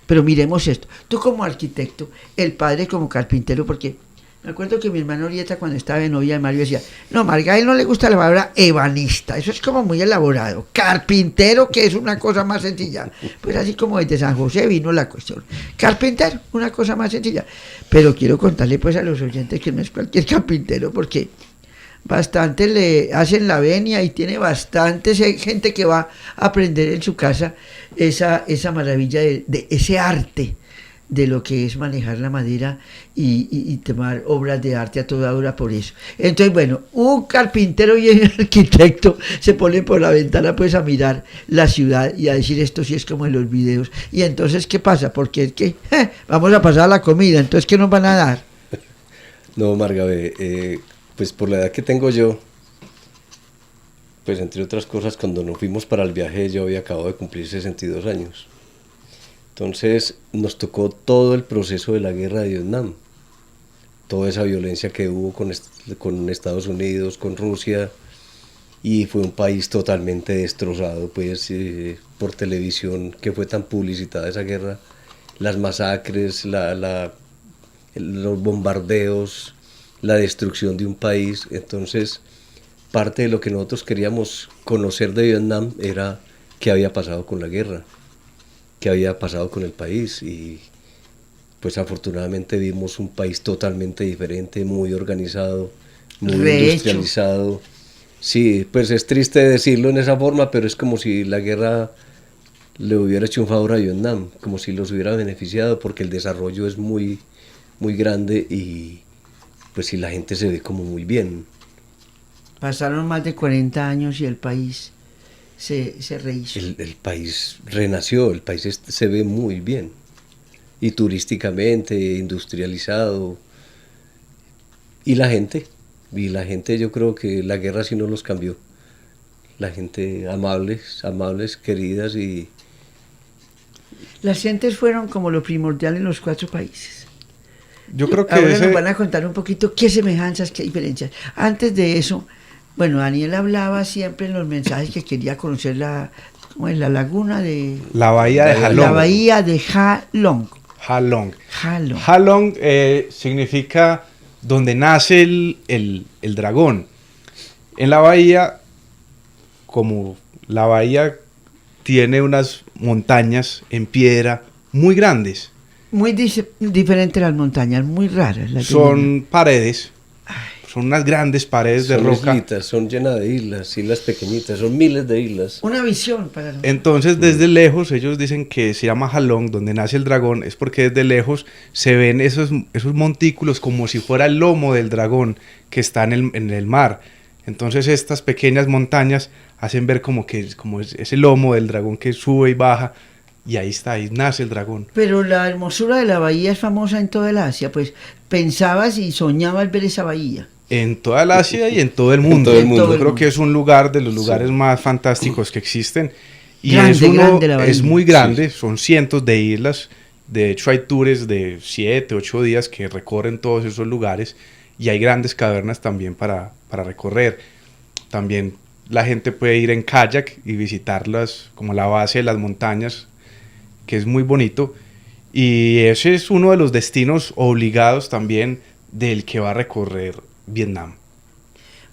Pero miremos esto, tú como arquitecto, el padre como carpintero, porque me acuerdo que mi hermano Orieta cuando estaba de novia de Mario decía, no, Marga, a él no le gusta la palabra ebanista, eso es como muy elaborado, carpintero, que es una cosa más sencilla, pues así como desde San José vino la cuestión, carpintero, una cosa más sencilla, pero quiero contarle pues a los oyentes que no es cualquier carpintero, porque bastante le hacen la venia y tiene bastante gente que va a aprender en su casa esa maravilla de ese arte de lo que es manejar la madera y tomar obras de arte a toda hora por eso. Entonces, bueno, un carpintero y un arquitecto se ponen por la ventana pues a mirar la ciudad y a decir esto sí es como en los videos. Y entonces, ¿qué pasa? Porque es que vamos a pasar a la comida, entonces, ¿qué nos van a dar? No, Marga, pues por la edad que tengo yo, pues entre otras cosas, cuando nos fuimos para el viaje yo había acabado de cumplir 62 años. Entonces nos tocó todo el proceso de la guerra de Vietnam, toda esa violencia que hubo con Estados Unidos, con Rusia, y fue un país totalmente destrozado, pues por televisión, que fue tan publicitada esa guerra, las masacres, los bombardeos, la destrucción de un país. Entonces parte de lo que nosotros queríamos conocer de Vietnam era qué había pasado con la guerra, qué había pasado con el país, y pues afortunadamente vimos un país totalmente diferente, muy organizado, muy industrializado. Sí, pues es triste decirlo en esa forma, pero es como si la guerra le hubiera hecho un favor a Vietnam, como si los hubiera beneficiado, porque el desarrollo es muy, muy grande y pues sí, la gente se ve como muy bien. Pasaron más de 40 años y el país se rehizo. El país renació, el país se ve muy bien. Y turísticamente, industrializado. Y la gente yo creo que la guerra sí no los cambió. La gente amables, queridas y... Las gentes fueron como lo primordial en los 4 países. Yo creo que Ahora nos van a contar un poquito qué semejanzas, qué diferencias. Antes de eso, bueno, Daniel hablaba siempre en los mensajes que quería conocer ¿cómo es? La laguna de... la bahía de Halong. La bahía de Halong. Halong. Halong. Halong significa donde nace el dragón. En la bahía, como la bahía tiene unas montañas en piedra muy grandes. Muy diferente a las montañas, muy raras. Son paredes, son unas grandes paredes de roca. Islitas, son llenas de islas pequeñitas, son miles de islas. Una visión para nosotros. Entonces desde lejos, ellos dicen que se llama Halong, donde nace el dragón, es porque desde lejos se ven esos montículos como si fuera el lomo del dragón que está en el mar. Entonces estas pequeñas montañas hacen ver como ese lomo del dragón que sube y baja, y ahí está, ahí nace el dragón. Pero la hermosura de la bahía es famosa en toda el Asia, pues pensabas y soñabas ver esa bahía. En toda el Asia y en todo el mundo. Yo creo que es un lugar de los lugares más fantásticos que existen. Y grande, es muy grande, son cientos de islas. De hecho hay tours de 7, 8 días que recorren todos esos lugares, y hay grandes cavernas también para recorrer. También la gente puede ir en kayak y visitarlas, como la base de las montañas, que es muy bonito. Y ese es uno de los destinos obligados también del que va a recorrer Vietnam.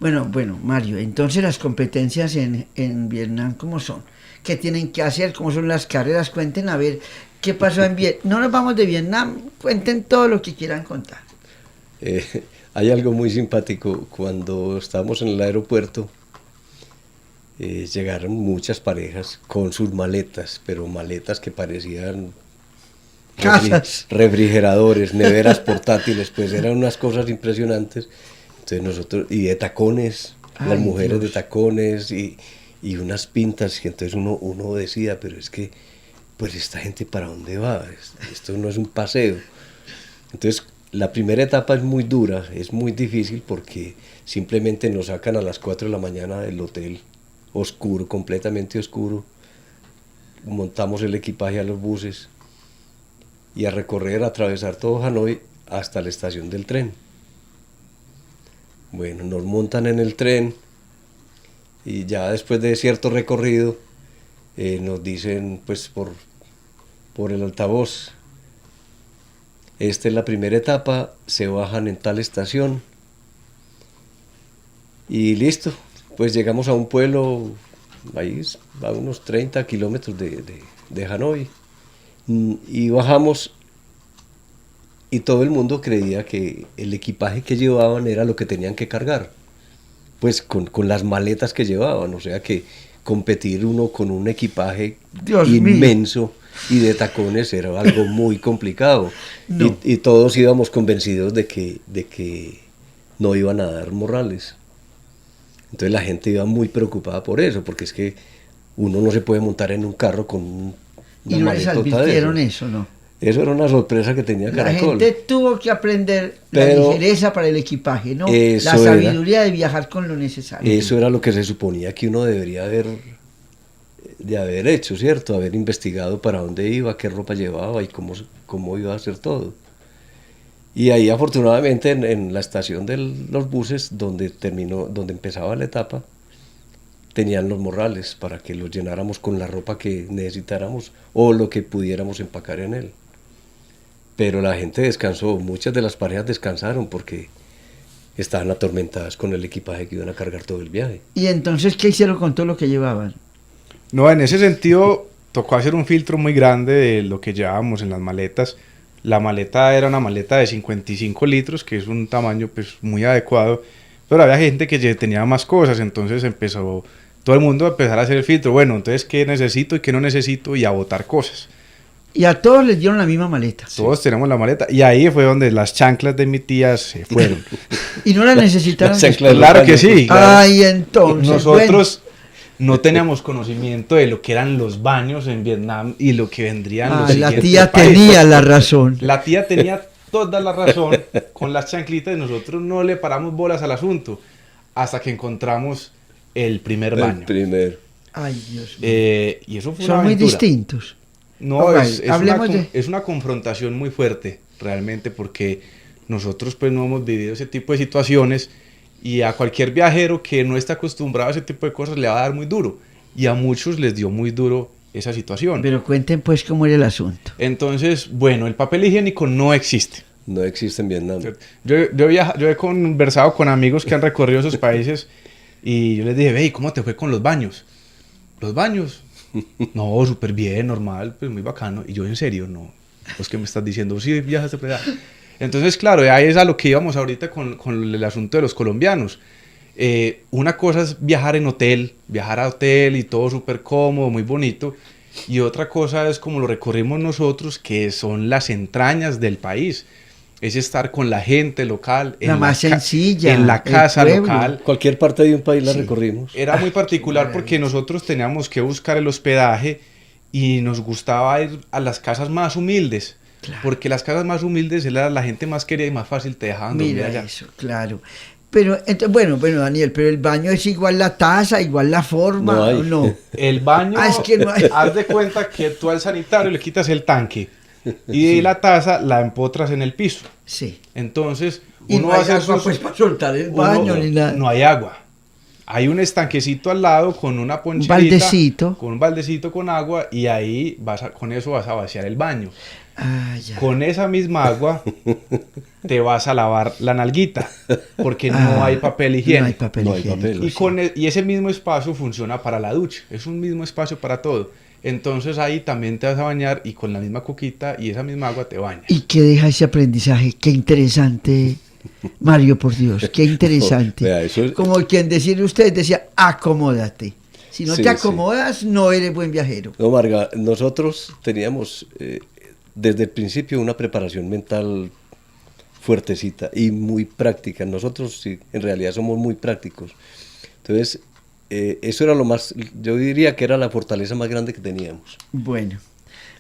Bueno, Mario, entonces las competencias en Vietnam, ¿cómo son? ¿Qué tienen que hacer? ¿Cómo son las carreras? Cuenten a ver qué pasó en Vietnam. No nos vamos de Vietnam, cuenten todo lo que quieran contar. Hay algo muy simpático. Cuando estábamos en el aeropuerto, llegaron muchas parejas con sus maletas, pero maletas que parecían casas, refrigeradores, neveras portátiles, pues eran unas cosas impresionantes. Entonces nosotros, y de tacones, las mujeres de tacones y unas pintas, y entonces uno decía, pero es que, pues esta gente ¿para dónde va? Esto no es un paseo. Entonces la primera etapa es muy dura, es muy difícil, porque simplemente nos sacan a las 4 de la mañana del hotel, oscuro, completamente oscuro, montamos el equipaje a los buses y a recorrer, a atravesar todo Hanoi hasta la estación del tren. Bueno, nos montan en el tren y ya después de cierto recorrido nos dicen, pues por el altavoz, esta es la primera etapa, se bajan en tal estación y listo. Pues llegamos a un pueblo, ahí a unos 30 kilómetros de Hanoi, y bajamos, y todo el mundo creía que el equipaje que llevaban era lo que tenían que cargar, pues con las maletas que llevaban, o sea que competir uno con un equipaje inmenso y de tacones era algo muy complicado. No. Y todos íbamos convencidos de que no iban a dar morrales. Entonces la gente iba muy preocupada por eso, porque es que uno no se puede montar en un carro con una maletota. ¿Y no les advirtieron eso, no? Eso era una sorpresa que tenía Caracol. La gente tuvo que aprender la ligereza para el equipaje, ¿no? La sabiduría de viajar con lo necesario. Eso era lo que se suponía que uno debería haber hecho, ¿cierto? Haber investigado para dónde iba, qué ropa llevaba y cómo iba a hacer todo. Y ahí afortunadamente en la estación de los buses, donde empezaba la etapa, tenían los morrales para que los llenáramos con la ropa que necesitáramos o lo que pudiéramos empacar en él. Pero la gente descansó, muchas de las parejas descansaron porque estaban atormentadas con el equipaje que iban a cargar todo el viaje. ¿Y entonces qué hicieron con todo lo que llevaban? No, en ese sentido tocó hacer un filtro muy grande de lo que llevábamos en las maletas. La maleta era una maleta de 55 litros, que es un tamaño pues muy adecuado, pero había gente que tenía más cosas, entonces empezó todo el mundo a empezar a hacer el filtro. Bueno, entonces, ¿qué necesito y qué no necesito? Y a botar cosas. Y a todos les dieron la misma maleta. Todos tenemos la maleta. Y ahí fue donde las chanclas de mi tía se fueron. Y no la necesitaron. Las chanclas de Claro los que baños. sí. Claro. Ay, entonces. Nosotros no teníamos conocimiento de lo que eran los baños en Vietnam y lo que vendrían bueno. los La siguientes tía países. tenía la razón. La tía tenía toda la razón con las chanclitas y nosotros no le paramos bolas al asunto hasta que encontramos el primer baño. El primero. Ay, Dios mío. Y eso fue una Son muy aventura. distintos. No, Ok, es de- es una confrontación muy fuerte, realmente, porque nosotros pues no hemos vivido ese tipo de situaciones y a cualquier viajero que no está acostumbrado a ese tipo de cosas le va a dar muy duro. Y a muchos les dio muy duro esa situación. Pero cuenten pues cómo era el asunto. Entonces, bueno, el papel higiénico no existe. No existe en Vietnam. Yo he conversado con amigos que han recorrido esos países y yo les dije, ve, ¿cómo te fue con los baños? ¿Los baños? No, súper bien, normal, pues muy bacano. Y yo, ¿en serio? No. Pues, ¿qué me estás diciendo? Sí, viajaste para allá. Entonces, claro, ahí es a lo que íbamos ahorita con el asunto de los colombianos. Una cosa es viajar en hotel, viajar a hotel y todo súper cómodo, muy bonito. Y otra cosa es como lo recorrimos nosotros, que son las entrañas del país. Es estar con la gente local. La más sencilla, en la el casa pueblo. local. Cualquier parte de un país la Sí. recorrimos. Era muy particular porque nosotros teníamos que buscar el hospedaje y nos gustaba ir a las casas más humildes. Claro. Porque las casas más humildes era la gente más querida y más fácil te dejaban dormir Mira allá. eso, claro. Pero, entonces, bueno, Daniel, pero el baño es igual la taza, igual la forma, No hay. ¿o no? El baño, Ah, es que no hay. haz de cuenta que tú al sanitario le quitas el tanque y la taza la empotras en el piso. Sí. Entonces, Y uno no hay hace agua sus- pues para soltar el uno- baño ni nada. No hay agua. Hay un estanquecito al lado con una poncherita, baldecito. con un baldecito con agua y ahí con eso vas a vaciar el baño. Ah, ya. Con esa misma agua te vas a lavar la nalguita porque no hay papel higiénico. No hay papel No hay higiénico. papel. Y, sí. y ese mismo espacio funciona para la ducha, es un mismo espacio para todo. Entonces ahí también te vas a bañar y con la misma coquita y esa misma agua te bañas. ¿Y qué deja ese aprendizaje? Qué interesante, Mario, por Dios, qué interesante. Vea, eso es- Como quien decirle usted decía, acomódate. Si no Sí, te sí. acomodas, no eres buen viajero. No, Marga, nosotros teníamos desde el principio una preparación mental fuertecita y muy práctica. Nosotros sí, en realidad somos muy prácticos. Entonces, eso era lo más, yo diría que era la fortaleza más grande que teníamos. Bueno,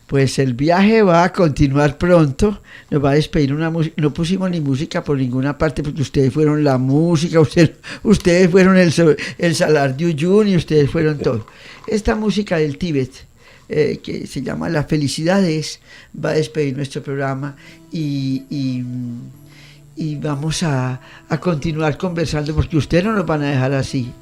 pues el viaje va a continuar pronto. Nos va a despedir una música. No pusimos ni música por ninguna parte porque ustedes fueron la música, ustedes fueron el Salar de Uyuni, ustedes fueron todo. Esta música del Tíbet, que se llama La Felicidad es, va a despedir nuestro programa y vamos a continuar conversando porque ustedes no nos van a dejar así.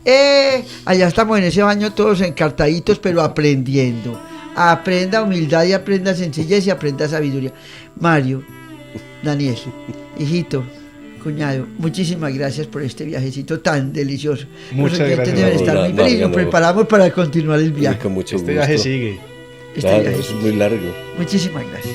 Allá estamos en ese baño todos encartaditos pero aprendiendo. Aprenda humildad y aprenda sencillez y aprenda sabiduría. Mario, Daniel, hijito, cuñado, muchísimas gracias por este viajecito tan delicioso. Muchas Los oyentes gracias. deben No, estar muy Marga, felices. Nos no. preparamos para continuar el Y viaje. con mucho Este gusto. viaje sigue. Este Claro, viaje. es muy largo. Muchísimas gracias.